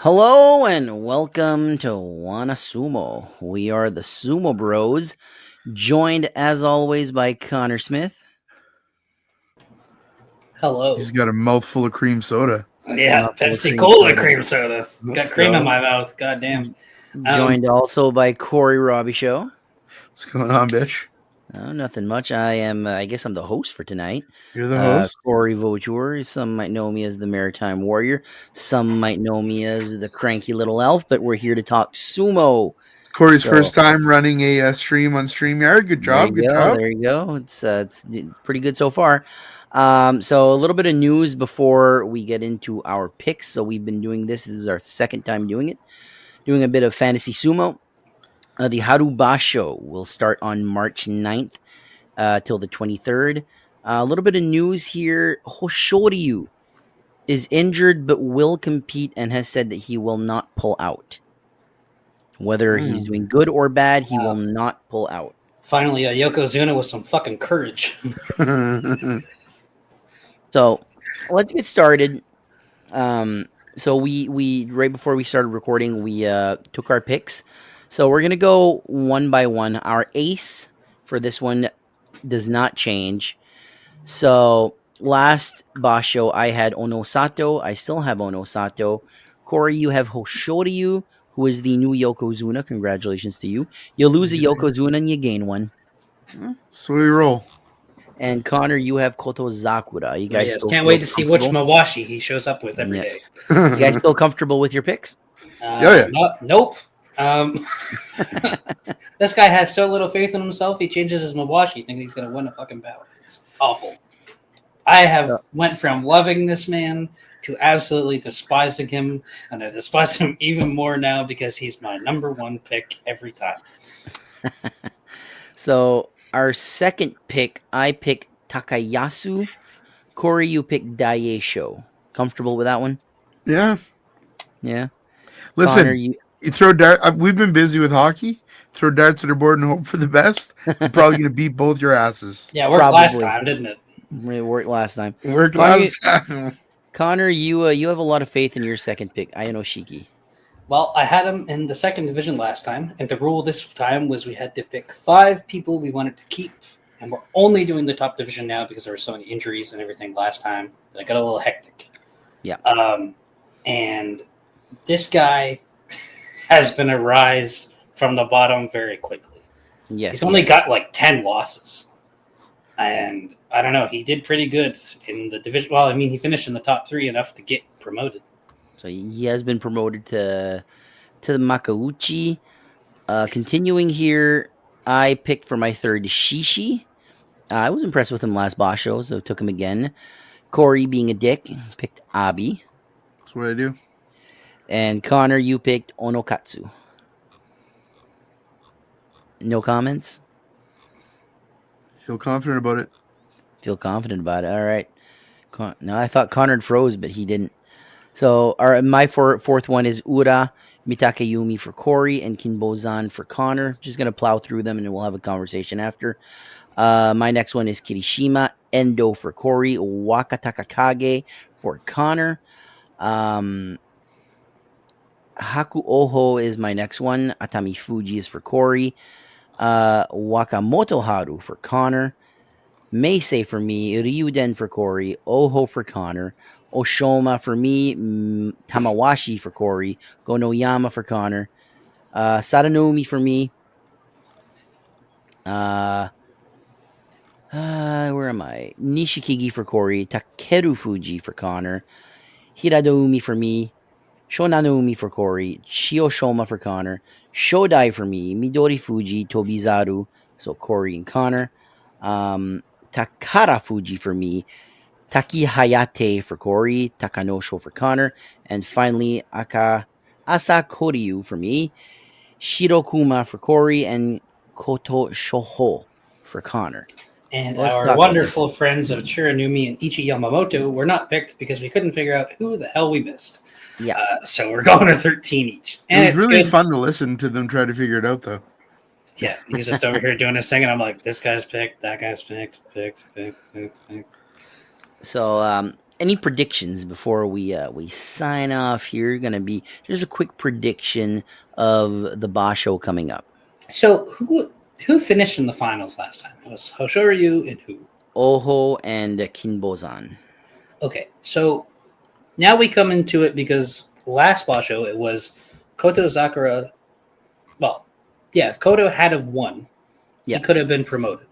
Hello and welcome to Wanna Sumo. We are the Sumo Bros, joined as always by Connor Smith. Hello. He's got a mouthful of cream soda. Yeah, Mouthful of Pepsi cream Cola soda. cream soda. Got Let's cream in go. my mouth. God damn. Joined also by Corey Robbie Show. What's going on, bitch? Oh, nothing much. I guess I'm the host for tonight. You're the host? Corey Vautour. Some might know me as the Maritime Warrior. Some might know me as the cranky little elf, but we're here to talk sumo. Corey's So- first time running a stream on StreamYard. Good job. Good job. There you go. It's pretty good so far. So a little bit of news before we get into our picks. So we've been doing this. This is our second time doing it. Doing a bit of fantasy sumo. The Haru Basho will start on March 9th till the 23rd. A little bit of news here. Hoshoryu is injured but will compete and has said that he will not pull out. Whether he's doing good or bad, he will not pull out. Finally, a Yokozuna with some fucking courage. So let's get started. So we right before we started recording, we took our picks. So we're gonna go one by one. Our ace for this one does not change. So last Basho, I had Onosato. I still have Onosato. Corey, you have Hoshoryu, who is the new Yokozuna. Congratulations to you. You lose a Yokozuna and you gain one. So we roll. And Connor, you have Koto Zakura. You guys still can't feel wait to see which comfortable? Mawashi he shows up with every Yeah. day. You guys still comfortable with your picks? Yeah. Nope. This guy has so little faith in himself, he changes his Mawashi thinking he's going to win a fucking battle. It's awful. I have went from loving this man to absolutely despising him, and I despise him even more now because he's my number one pick every time. So our second pick, I pick Takayasu. Corey, you pick Daisho. Comfortable with that one? Yeah. Yeah. Listen, Connor, you throw dart. We've been busy with hockey. Throw darts at the board and hope for the best. You're probably going to beat both your asses. Yeah, it worked last time, didn't it? It worked last time. Connor, you have a lot of faith in your second pick, Ayano Shiki. Well, I had him in the second division last time, and the rule this time was we had to pick 5 people we wanted to keep, and we're only doing the top division now because there were so many injuries and everything last time that I got a little hectic. Yeah. And this guy has been a rise from the bottom very quickly. Yes. He's only got like 10 losses. And I don't know, he did pretty good in the division. Well, I mean, he finished in the top 3 enough to get promoted. So he has been promoted to the Makauchi. Continuing here, I picked for my third Shishi. I was impressed with him last Basho, so took him again. Corey, being a dick, picked Abi. That's what I do. And Connor, you picked Onokatsu. No comments? Feel confident about it. Feel confident about it. All right. No, I thought Connor froze, but he didn't. So my fourth one is Ura Mitakeyumi for Corey and Kinbozan for Connor. Just going to plow through them and then we'll have a conversation after. My next one is Kirishima Endo for Corey, Wakatakakage for Connor. Haku Oho is my next one. Atami Fuji is for Corey. Wakamoto Haru for Connor. Meisei for me. Ryuden for Corey. Oho for Connor. Oshoma for me. Tamawashi for Corey. Gonoyama for Connor. Sadanomi for me. Where am I? Nishikigi for Corey. Takeru Fuji for Connor. Hiradoumi for me. Shonanoumi for Corey. Shioshoma for Connor. Shodai for me. Midori Fuji. Tobizaru. So Corey and Connor. Takara Fuji for me. Taki Hayate for Corey. Takanosho for Connor. And finally, Asa Koryu for me. Shirokuma for Corey. And Koto Shoho for Connor. And our wonderful friends of Chiranumi and Ichi Yamamoto were not picked because we couldn't figure out who the hell we missed. Yeah. So we're going to 13 each. And it was really good. fun to listen to them try to figure it out, though. Yeah, he's just over here doing his thing, and I'm like, this guy's picked, that guy's picked. So any predictions before we sign off here? Going to be just a quick prediction of the Basho coming up. So who finished in the finals last time? It was Hoshoryu and who? Oho and Kinbozan. Okay, so now we come into it because last Basho it was Koto Sakura. Well, yeah, if Koto had have won, Yeah. he could have been promoted.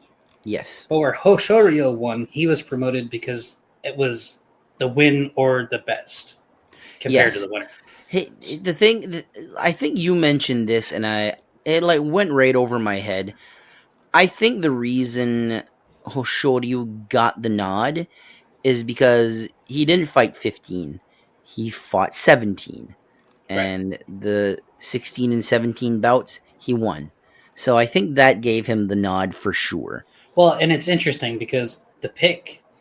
Yes. But where Hoshoryu won, he was promoted because it was the win or the best compared to Yes. the winner. Hey, the thing, I think you mentioned this, and it like went right over my head. I think the reason Hoshoryu got the nod is because he didn't fight 15, he fought 17, Right. and the 16 and 17 bouts he won. So I think that gave him the nod for sure. Well, and it's interesting because the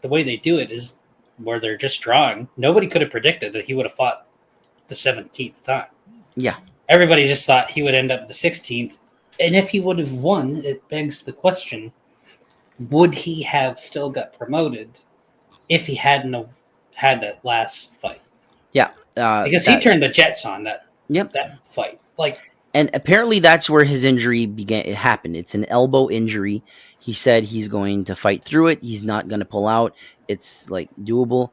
way they do it is where they're just drawing. Nobody could have predicted that he would have fought the 17th time. Yeah. Everybody just thought he would end up the 16th. And if he would have won, it begs the question, would he have still got promoted if he hadn't have had that last fight? Yeah. Because he turned the Jets on that fight. And apparently that's where his injury it happened. It's an elbow injury. He said he's going to fight through it. He's not going to pull out. It's like doable.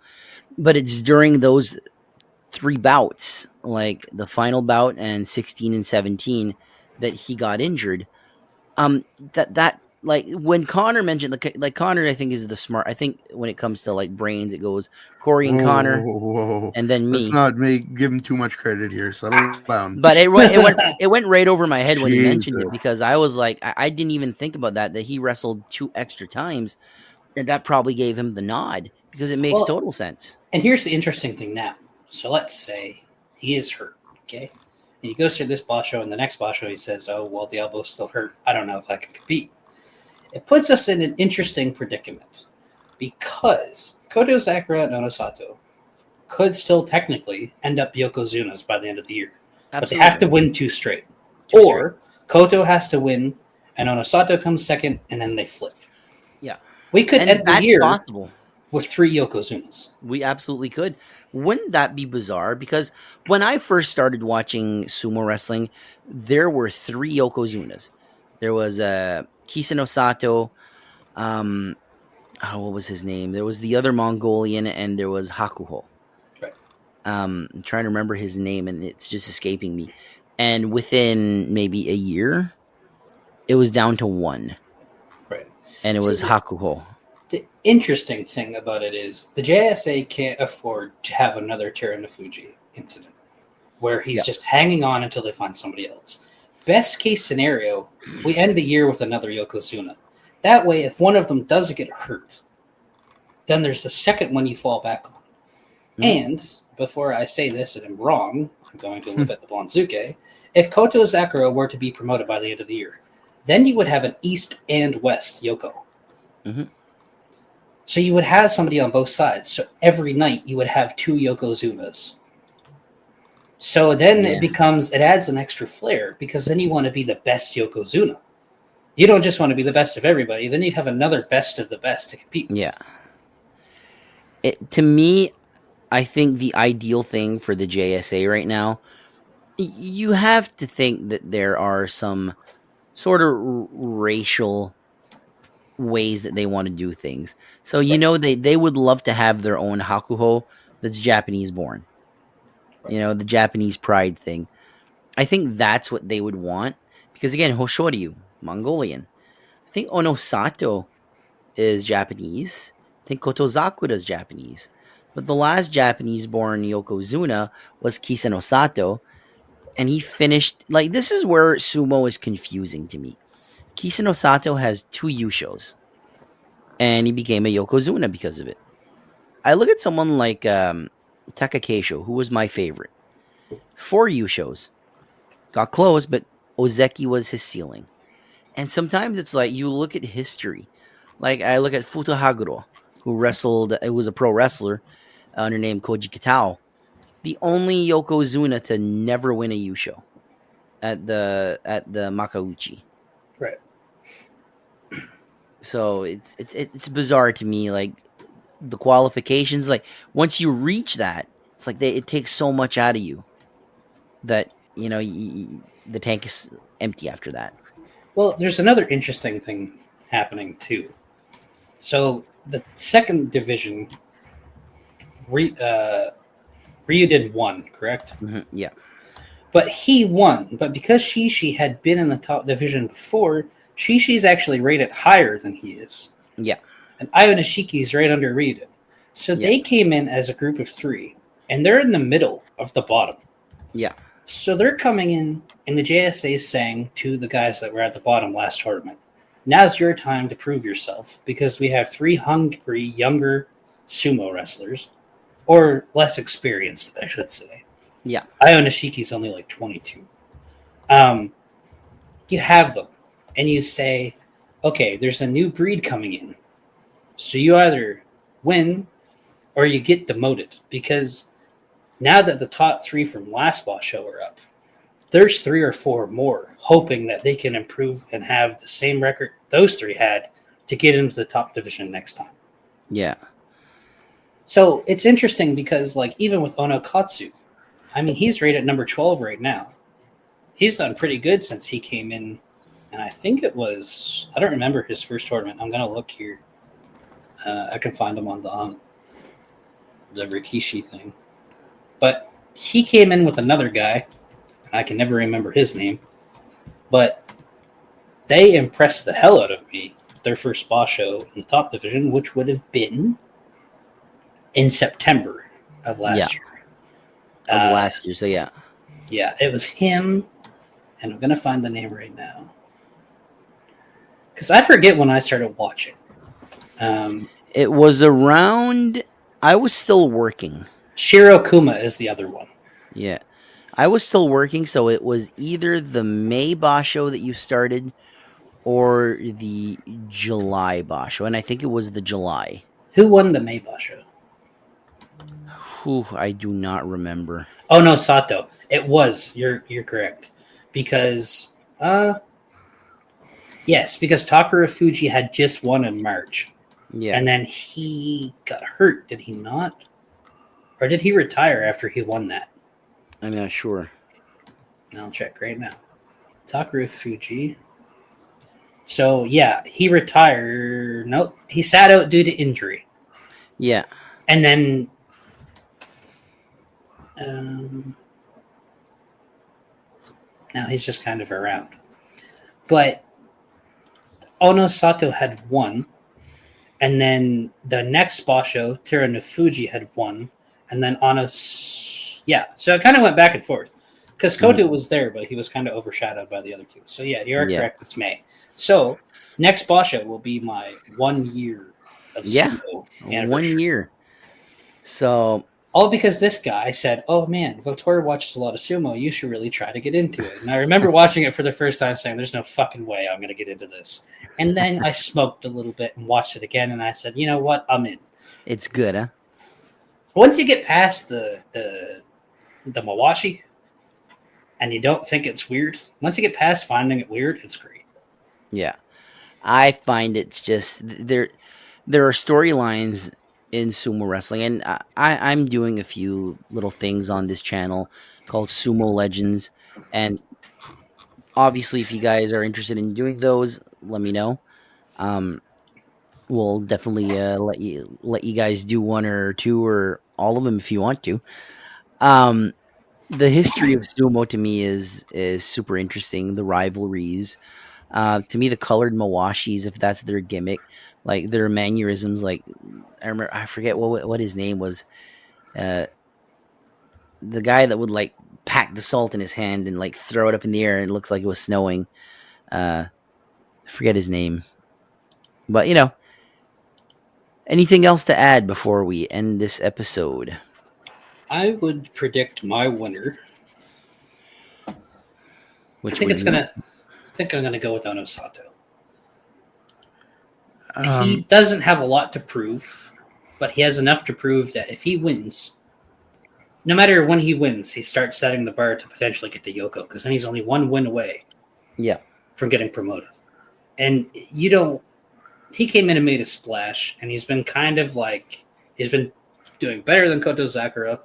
But it's during those 3 bouts, like the final bout and 16 and 17, that he got injured. That like when Connor mentioned, like Connor, I think is the smart. I think when it comes to like brains, it goes Corey and Connor, Whoa. and then me. Let's not give him too much credit here. Settle down. But it went right over my head when he mentioned it, Jesus. because I was like, I didn't even think about that he wrestled 2 extra times, and that probably gave him the nod because it makes total sense. And here's the interesting thing now. So let's say he is hurt, okay? And he goes through this Basho, and the next Basho he says, oh, well, the elbow's still hurt. I don't know if I can compete. It puts us in an interesting predicament because Koto Sakura and Onosato could still technically end up Yokozunas by the end of the year. Absolutely. But they have to win 2 straight. Koto has to win, and Onosato comes second, and then they flip. Yeah. We could end the year possible with 3 Yokozunas. We absolutely could. Wouldn't that be bizarre? Because when I first started watching sumo wrestling, there were 3 Yokozunas. There was Kisano Sato. What was his name? There was the other Mongolian, and there was Hakuho. Right. I'm trying to remember his name, and it's just escaping me. And within maybe a year, it was down to 1. Right. And it was Hakuho. The interesting thing about it is the JSA can't afford to have another Terunofuji incident where he's just hanging on until they find somebody else. Best case scenario, we end the year with another Yokozuna. That way, if one of them does get hurt, then there's the second one you fall back on. Mm-hmm. And before I say this and I'm wrong, I'm going to look at the Blonzuke. If Koto Sakura were to be promoted by the end of the year, then you would have an East and West Yoko. Mm-hmm. So you would have somebody on both sides. So every night you would have 2 Yokozunas. So then it adds an extra flair because then you want to be the best Yokozuna. You don't just want to be the best of everybody. Then you have another best of the best to compete with. Yeah. To me, I think the ideal thing for the JSA right now, you have to think that there are some sort of racial ways that they want to do things. So, they would love to have their own Hakuho that's Japanese born. Right. The Japanese pride thing. I think that's what they would want. Because again, Hoshoryu, Mongolian. I think Onosato is Japanese. I think Kotozakura is Japanese. But the last Japanese-born Yokozuna was Kisano Sato. And he finished... Like, this is where sumo is confusing to me. Kisano Sato has 2 Yushos. And he became a Yokozuna because of it. I look at someone like Takakeisho, who was my favorite. 4 Yushos. Got close, but Ozeki was his ceiling. And sometimes it's like you look at history. Like I look at Futo Haguro, who wrestled, it was a pro wrestler under name Koji Kitao. The only Yokozuna to never win a Yusho at the Makauchi. Right. So it's bizarre to me. Like the qualifications. Like once you reach that, it's like it takes so much out of you that the tank is empty after that. Well, there's another interesting thing happening too. So the second division, Ryu did one, correct? Yeah, But he won. But because Shishi had been in the top division before, Shishi's actually rated higher than he is. yeah, And Io Nishiki's right under Ryuden. So yeah, they came in as a group of three, and they're in the middle of the bottom. yeah, So they're coming in, and the JSA is saying to the guys that were at the bottom last tournament, now's your time to prove yourself because we have three hungry, younger sumo wrestlers, or less experienced, I should say. yeah, Io Nishiki's only like 22. You have them, and you say, okay, there's a new breed coming in. So you either win or you get demoted because now that the top three from last Basho are up, there's 3 or 4 more hoping that they can improve and have the same record those three had to get into the top division next time. yeah, So it's interesting because, like, even with Ono Katsu, I mean, he's rated number 12 right now. He's done pretty good since he came in, and I think it was, I don't remember his first tournament. I'm going to look here. I can find him on the Rikishi thing. But he came in with another guy. I can never remember his name. But they impressed the hell out of me. Their first Basho in the top division, which would have been in September of last year. of last year. So yeah, it was him. And I'm going to find the name right now. Because I forget when I started watching. it was around. I was still working. Shiro Kuma is the other one. Yeah, I was still working, so it was either the May Basho that you started or the July Basho, and I think it was the July. Who won the May Basho? Whew, I do not remember. Oh no, Sato. It was. You're correct. Because yes, because Takara Fuji had just won in March. Yeah, And then he got hurt, did he not? Or did he retire after he won that? I'm not sure. I'll check right now. Takara Fuji. So yeah, he retired. Nope, he sat out due to injury. Yeah, And then now he's just kind of around. But Ono Sato had won. And then the next Basho, Terunofuji had won. And then Ono... Yeah, so it kind of went back and forth. Because Koto was there, but he was kind of overshadowed by the other two. So yeah, you're correct. It's May. So next Basho will be my 1 year of Sumo anniversary. 1 year. So... All because this guy said, oh man, Votor watches a lot of sumo. You should really try to get into it. And I remember watching it for the first time saying, there's no fucking way I'm going to get into this. And then I smoked a little bit and watched it again. And I said, you know what? I'm in. It's good, huh? Once you get past the Mawashi and you don't think it's weird, once you get past finding it weird, it's great. Yeah. I find it's just, there are storylines in sumo wrestling, and I'm doing a few little things on this channel called Sumo Legends, and obviously if you guys are interested in doing those, let me know. We'll definitely let you guys do one or two or all of them if you want to. The history of sumo to me is super interesting. The rivalries, to me, the colored mawashis, if that's their gimmick, like their mannerisms, like I forget what his name was. The guy that would like pack the salt in his hand and like throw it up in the air and it looked like it was snowing. I forget his name. But anything else to add before we end this episode? I would predict my winner. I think I'm gonna go with Ono Sato. He doesn't have a lot to prove, but he has enough to prove that if he wins, no matter when he wins, he starts setting the bar to potentially get to Yoko, because then he's only 1 win away from getting promoted. And he came in and made a splash, and he's been kind of like He's been doing better than Koto Sakura,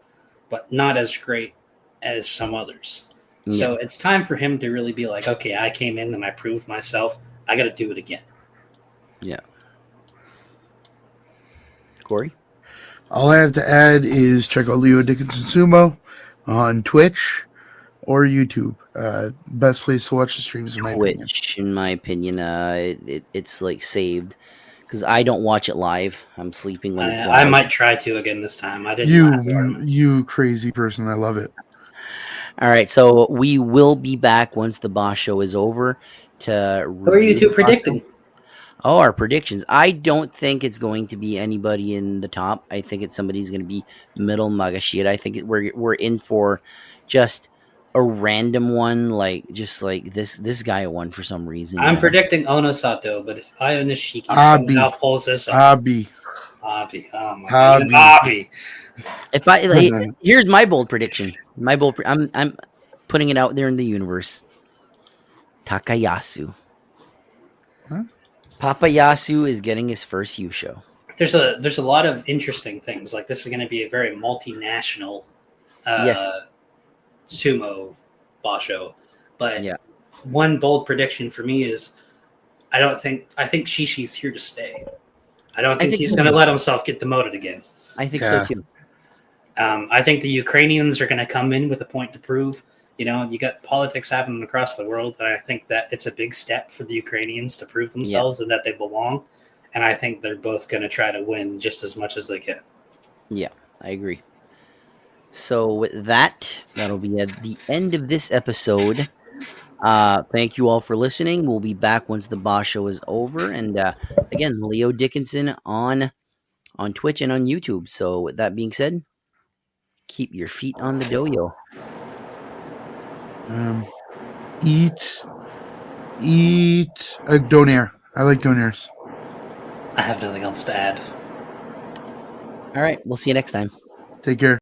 but not as great as some others. So it's time for him to really be like, okay, I came in and I proved myself. I got to do it again. Yeah. Corey? All I have to add is check out Leo Dickinson Sumo on Twitch or YouTube. Best place to watch the streams, in my opinion. Twitch, in my opinion, it's like saved because I don't watch it live. I'm sleeping when it's live. I might try to again this time. I didn't. You crazy person! I love it. All right, so we will be back once the Basho is over. Who are you two predicting? Oh, our predictions. I don't think it's going to be anybody in the top. I think it's somebody's going to be middle Magashira. I think we're in for just a random one, like this guy won for some reason. I'm predicting Onosato, but if Aya Nishiki somehow pulls this off, Abi. Oh my God, Abi. If I here's my bold prediction. I'm putting it out there in the universe. Takayasu. Huh? Papa Yasu is getting his first Yusho. There's a lot of interesting things. Like this is going to be a very multinational sumo basho. But one bold prediction for me is I think Shishi's here to stay. I don't think he's going to let himself get demoted again. I think so too. I think the Ukrainians are going to come in with a point to prove. You know, you got politics happening across the world, and I think that it's a big step for the Ukrainians to prove themselves and that they belong. And I think they're both going to try to win just as much as they can. Yeah, I agree. So with that'll be at the end of this episode. Thank you all for listening. We'll be back once the Basho is over. And again, Leo Dickinson on Twitch and on YouTube. So with that being said, keep your feet on the doyo. Eat donair. I like donairs. I have nothing else to add. All right, we'll see you next time. Take care.